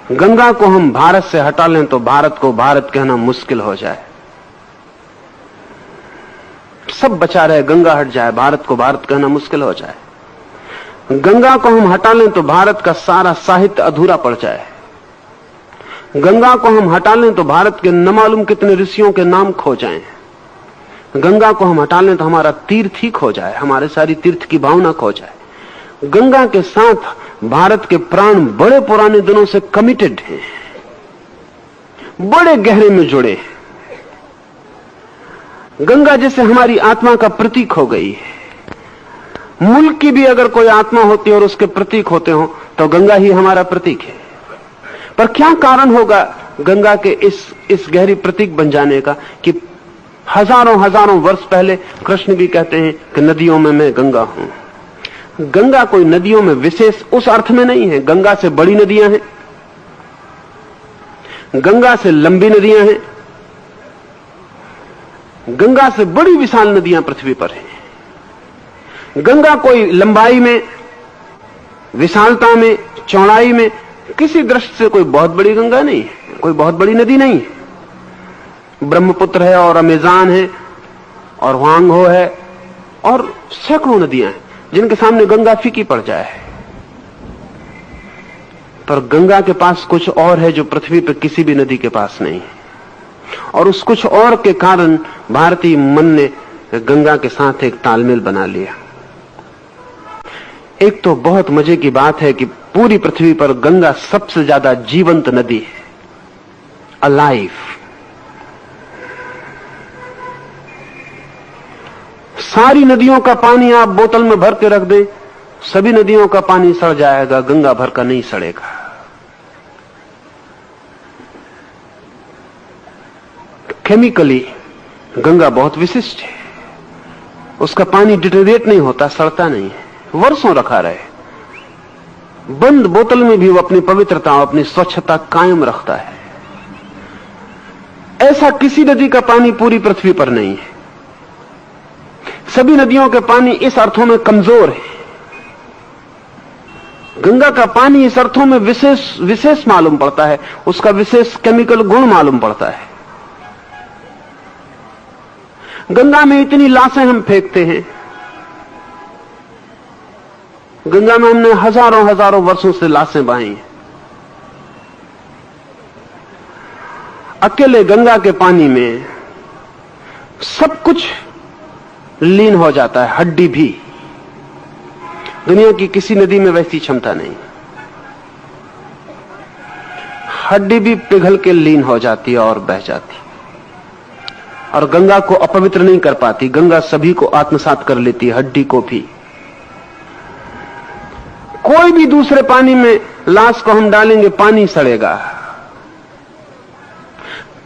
गंगा को हम भारत से हटा लें तो भारत को भारत कहना मुश्किल हो जाए। सब बचा रहे, गंगा हट जाए, भारत को भारत कहना मुश्किल हो जाए। गंगा को हम हटा लें तो भारत का सारा साहित्य अधूरा पड़ जाए। गंगा को हम हटा लें तो भारत के न मालूम कितने ऋषियों के नाम खो जाएं। गंगा को हम हटा लें तो हमारा तीर्थ ही खो जाए, हमारे सारी तीर्थ की भावना खो जाए। गंगा के साथ भारत के प्राण बड़े पुराने दिनों से कमिटेड हैं, बड़े गहरे में जुड़े हैं। गंगा जैसे हमारी आत्मा का प्रतीक हो गई है। मुल्क की भी अगर कोई आत्मा होती है और उसके प्रतीक होते हो तो गंगा ही हमारा प्रतीक है। पर क्या कारण होगा गंगा के इस गहरी प्रतीक बन जाने का कि हजारों हजारों वर्ष पहले कृष्ण भी कहते हैं कि नदियों में मैं गंगा हूं। गंगा कोई नदियों में विशेष उस अर्थ में नहीं है। गंगा से बड़ी नदियां हैं, गंगा से लंबी नदियां हैं, गंगा से बड़ी विशाल नदियां पृथ्वी पर हैं। गंगा कोई लंबाई में, विशालता में, चौड़ाई में किसी दृष्टि से कोई बहुत बड़ी गंगा नहीं है, कोई बहुत बड़ी नदी नहीं है। ब्रह्मपुत्र है और अमेज़न है और वांगहो है और सैकड़ों नदियां हैं जिनके सामने गंगा फीकी पड़ जाए। पर गंगा के पास कुछ और है जो पृथ्वी पर किसी भी नदी के पास नहीं है, और उस कुछ और के कारण भारतीय मन ने गंगा के साथ एक तालमेल बना लिया। एक तो बहुत मजे की बात है कि पूरी पृथ्वी पर गंगा सबसे ज्यादा जीवंत नदी है, अलाइव। सारी नदियों का पानी आप बोतल में भर के रख दें, सभी नदियों का पानी सड़ जाएगा, गंगा भर का नहीं सड़ेगा। केमिकली गंगा बहुत विशिष्ट है। उसका पानी डिटेरिएट नहीं होता, सड़ता नहीं है, वर्षों रखा रहे। बंद बोतल में भी वो अपनी पवित्रता और अपनी स्वच्छता कायम रखता है। ऐसा किसी नदी का पानी पूरी पृथ्वी पर नहीं है। सभी नदियों के पानी इस अर्थों में कमजोर है। गंगा का पानी इस अर्थों में विशेष मालूम पड़ता है, उसका विशेष केमिकल गुण मालूम पड़ता है। गंगा में इतनी लाशें हम फेंकते हैं, गंगा में हमने हजारों हजारों वर्षों से लाशें बहाई हैं। अकेले गंगा के पानी में सब कुछ लीन हो जाता है, हड्डी भी। दुनिया की किसी नदी में वैसी क्षमता नहीं। हड्डी भी पिघल के लीन हो जाती है और बह जाती है, और गंगा को अपवित्र नहीं कर पाती। गंगा सभी को आत्मसात कर लेती है, हड्डी को भी। कोई भी दूसरे पानी में लाश को हम डालेंगे, पानी सड़ेगा।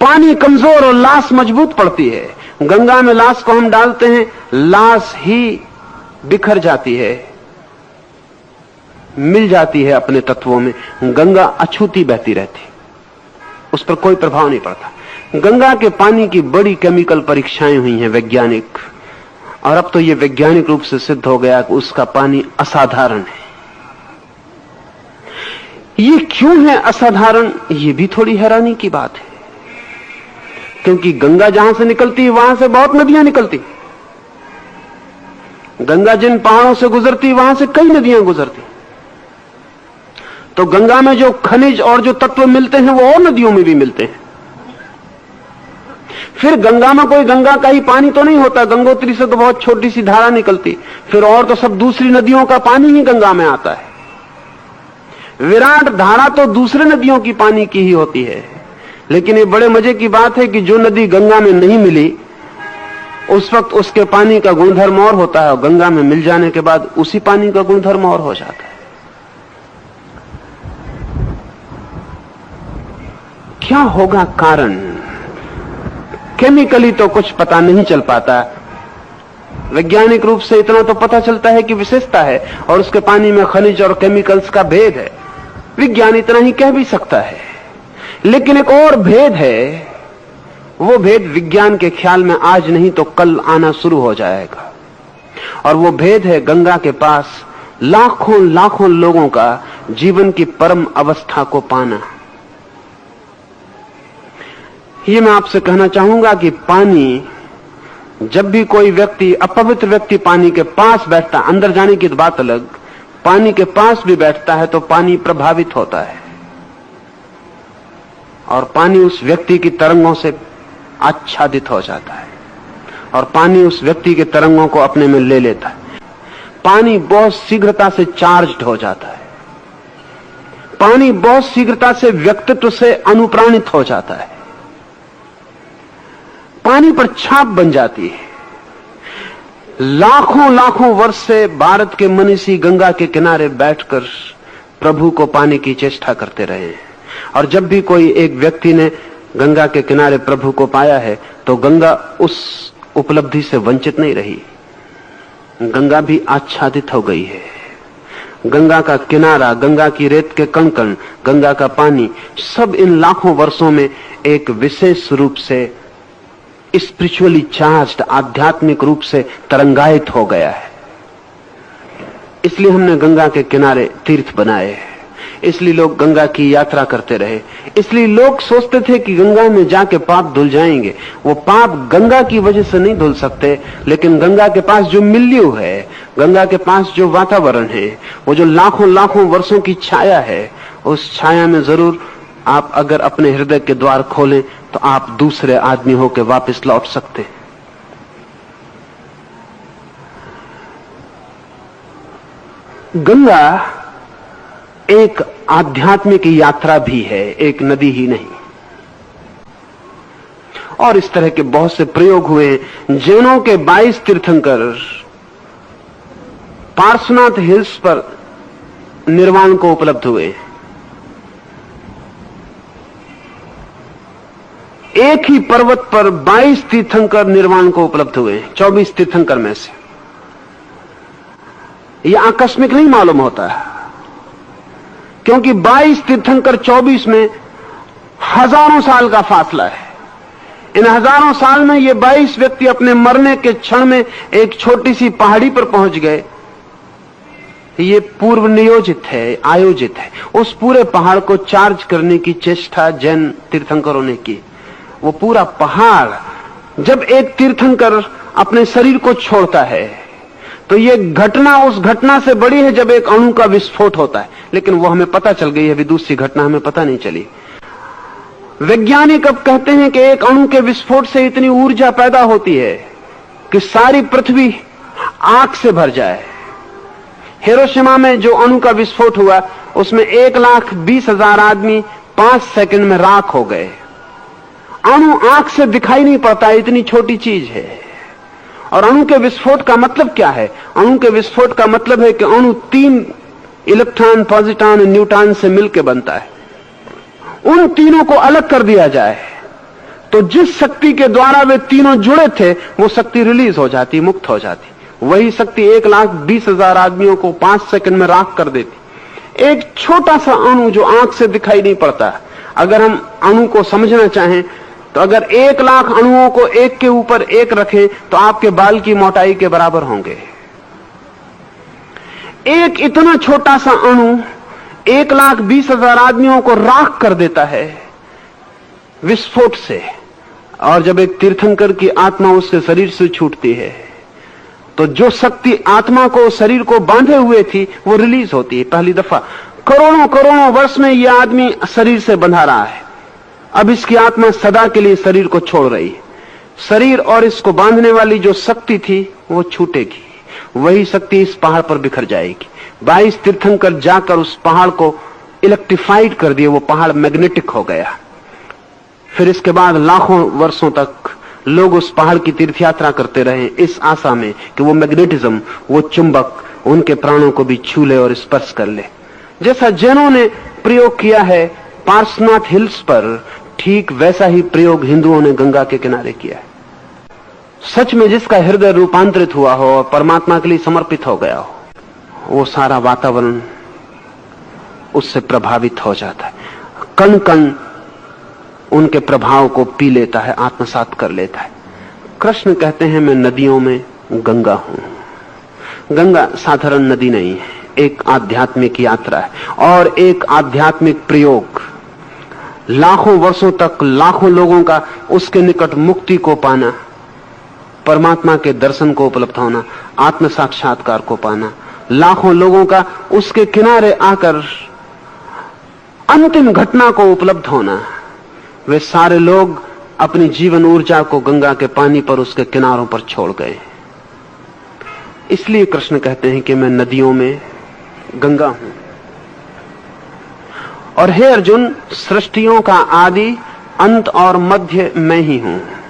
पानी कमजोर और लाश मजबूत पड़ती है। गंगा में लाश को हम डालते हैं, लाश ही बिखर जाती है, मिल जाती है अपने तत्वों में। गंगा अछूती बहती रहती, उस पर कोई प्रभाव नहीं पड़ता। गंगा के पानी की बड़ी केमिकल परीक्षाएं हुई हैं वैज्ञानिक, और अब तो यह वैज्ञानिक रूप से सिद्ध हो गया कि उसका पानी असाधारण है। ये क्यों है असाधारण, ये भी थोड़ी हैरानी की बात है, क्योंकि गंगा जहां से निकलती है वहां से बहुत नदियां निकलती। गंगा जिन पहाड़ों से गुजरती वहां से कई नदियां गुजरती। तो गंगा में जो खनिज और जो तत्व मिलते हैं वो और नदियों में भी मिलते हैं। फिर गंगा में कोई गंगा का ही पानी तो नहीं होता, गंगोत्री से तो बहुत छोटी सी धारा निकलती, फिर और तो सब दूसरी नदियों का पानी ही गंगा में आता है। विराट धारा तो दूसरे नदियों की पानी की ही होती है। लेकिन ये बड़े मजे की बात है कि जो नदी गंगा में नहीं मिली उस वक्त उसके पानी का गुणधर्म और होता है, और गंगा में मिल जाने के बाद उसी पानी का गुणधर्म और हो जाता है। क्या होगा कारण? केमिकली तो कुछ पता नहीं चल पाता, वैज्ञानिक रूप से इतना तो पता चलता है कि विशेषता है और उसके पानी में खनिज और केमिकल्स का भेद है। विज्ञान इतना ही कह भी सकता है। लेकिन एक और भेद है, वो भेद विज्ञान के ख्याल में आज नहीं तो कल आना शुरू हो जाएगा, और वो भेद है गंगा के पास लाखों लाखों लोगों का जीवन की परम अवस्था को पाना, ये मैं आपसे कहना चाहूंगा कि पानी, जब भी कोई व्यक्ति, अपवित्र व्यक्ति पानी के पास बैठता, अंदर जाने की बात अलग, पानी के पास भी बैठता है तो पानी प्रभावित होता है और पानी उस व्यक्ति की तरंगों से आच्छादित हो जाता है और पानी उस व्यक्ति के तरंगों को अपने में ले लेता है। पानी बहुत शीघ्रता से चार्ज्ड हो जाता है, पानी बहुत शीघ्रता से व्यक्तित्व से अनुप्राणित हो जाता है, पानी पर छाप बन जाती है। लाखों लाखों वर्ष से भारत के मनीषी गंगा के किनारे बैठकर प्रभु को पाने की चेष्टा करते रहे हैं और जब भी कोई एक व्यक्ति ने गंगा के किनारे प्रभु को पाया है तो गंगा उस उपलब्धि से वंचित नहीं रही। गंगा भी आच्छादित हो गई है। गंगा का किनारा, गंगा की रेत के कण कण, गंगा का पानी, सब इन लाखों वर्षों में एक विशेष रूप से स्पिरिचुअली चार्ज्ड, आध्यात्मिक रूप से तरंगायित हो गया है। इसलिए हमने गंगा के किनारे तीर्थ बनाए, इसलिए लोग गंगा की यात्रा करते रहे। इसलिए लोग सोचते थे कि गंगा में जाके पाप धुल जाएंगे। वो पाप गंगा की वजह से नहीं धुल सकते, लेकिन गंगा के पास जो मिल्यू है, गंगा के पास जो वातावरण है, वो जो लाखों लाखों वर्षों की छाया है, उस छाया में जरूर आप अगर अपने हृदय के द्वार खोलें तो आप दूसरे आदमी होकर वापस लौट सकते। गंगा एक आध्यात्मिक यात्रा भी है, एक नदी ही नहीं। और इस तरह के बहुत से प्रयोग हुए हैं। जैनों के 22 तीर्थंकर पार्श्वनाथ हिल्स पर निर्वाण को उपलब्ध हुए। एक ही पर्वत पर 22 तीर्थंकर निर्वाण को उपलब्ध हुए, 24 तीर्थंकर में से। यह आकस्मिक नहीं मालूम होता है, क्योंकि 22 तीर्थंकर 24 में हजारों साल का फासला है। इन हजारों साल में ये 22 व्यक्ति अपने मरने के क्षण में एक छोटी सी पहाड़ी पर पहुंच गए। ये पूर्व नियोजित है, आयोजित है। उस पूरे पहाड़ को चार्ज करने की चेष्टा जैन तीर्थंकरों ने की। वो पूरा पहाड़, जब एक तीर्थंकर अपने शरीर को छोड़ता है तो ये घटना उस घटना से बड़ी है जब एक अणु का विस्फोट होता है, लेकिन वो हमें पता चल गई है, अभी दूसरी घटना हमें पता नहीं चली। वैज्ञानिक अब कहते हैं कि एक अणु के विस्फोट से इतनी ऊर्जा पैदा होती है कि सारी पृथ्वी आग से भर जाए। हिरोशिमा में जो अणु का विस्फोट हुआ उसमें 1,20,000 आदमी 5 सेकंड में राख हो गए। अणु आंख से दिखाई नहीं पड़ता, इतनी छोटी चीज है। और अणु के विस्फोट का मतलब क्या है? अणु के विस्फोट का मतलब है कि अणु 3 इलेक्ट्रॉन, पॉजिट्रॉन, न्यूट्रॉन से मिलकर बनता है। उन तीनों को अलग कर दिया जाए तो जिस शक्ति के द्वारा वे तीनों जुड़े थे वो शक्ति रिलीज हो जाती, मुक्त हो जाती। वही शक्ति 1,20,000 आदमियों को 5 सेकंड में राख कर देती। एक छोटा सा अणु जो आंख से दिखाई नहीं पड़ता, अगर हम अणु को समझना चाहें तो अगर 1,00,000 अणुओं को एक के ऊपर एक रखें तो आपके बाल की मोटाई के बराबर होंगे। एक इतना छोटा सा अणु 1,20,000 आदमियों को राख कर देता है विस्फोट से। और जब एक तीर्थंकर की आत्मा उसके शरीर से छूटती है तो जो शक्ति आत्मा को, शरीर को बांधे हुए थी, वो रिलीज होती है पहली दफा। करोड़ों करोड़ों वर्ष में यह आदमी शरीर से बंधा रहा है, अब इसकी आत्मा सदा के लिए शरीर को छोड़ रही है। शरीर और इसको बांधने वाली जो शक्ति थी वो छूटेगी, वही शक्ति इस पहाड़ पर बिखर जाएगी। 22 तीर्थंकर जाकर उस पहाड़ को इलेक्ट्रिफाइड कर दिए, वो पहाड़ मैग्नेटिक हो गया। फिर इसके बाद लाखों वर्षों तक लोग उस पहाड़ की तीर्थ यात्रा करते रहे इस आशा में कि वो मैग्नेटिज्म, वो चुंबक उनके प्राणों को भी छू ले और स्पर्श कर ले। जैसा जैनों ने प्रयोग किया है पार्श्वनाथ हिल्स पर, ठीक वैसा ही प्रयोग हिंदुओं ने गंगा के किनारे किया है। सच में जिसका हृदय रूपांतरित हुआ हो और परमात्मा के लिए समर्पित हो गया हो, वो सारा वातावरण उससे प्रभावित हो जाता है। कण कण उनके प्रभाव को पी लेता है, आत्मसात कर लेता है। कृष्ण कहते हैं मैं नदियों में गंगा हूं। गंगा साधारण नदी नहीं है, एक आध्यात्मिक यात्रा है और एक आध्यात्मिक प्रयोग। लाखों वर्षों तक लाखों लोगों का उसके निकट मुक्ति को पाना, परमात्मा के दर्शन को उपलब्ध होना, आत्म साक्षात्कार को पाना, लाखों लोगों का उसके किनारे आकर अंतिम घटना को उपलब्ध होना, वे सारे लोग अपनी जीवन ऊर्जा को गंगा के पानी पर उसके किनारों पर छोड़ गए। इसलिए कृष्ण कहते हैं कि मैं नदियों में गंगा हूं। और हे अर्जुन, सृष्टियों का आदि, अंत और मध्य मैं ही हूं।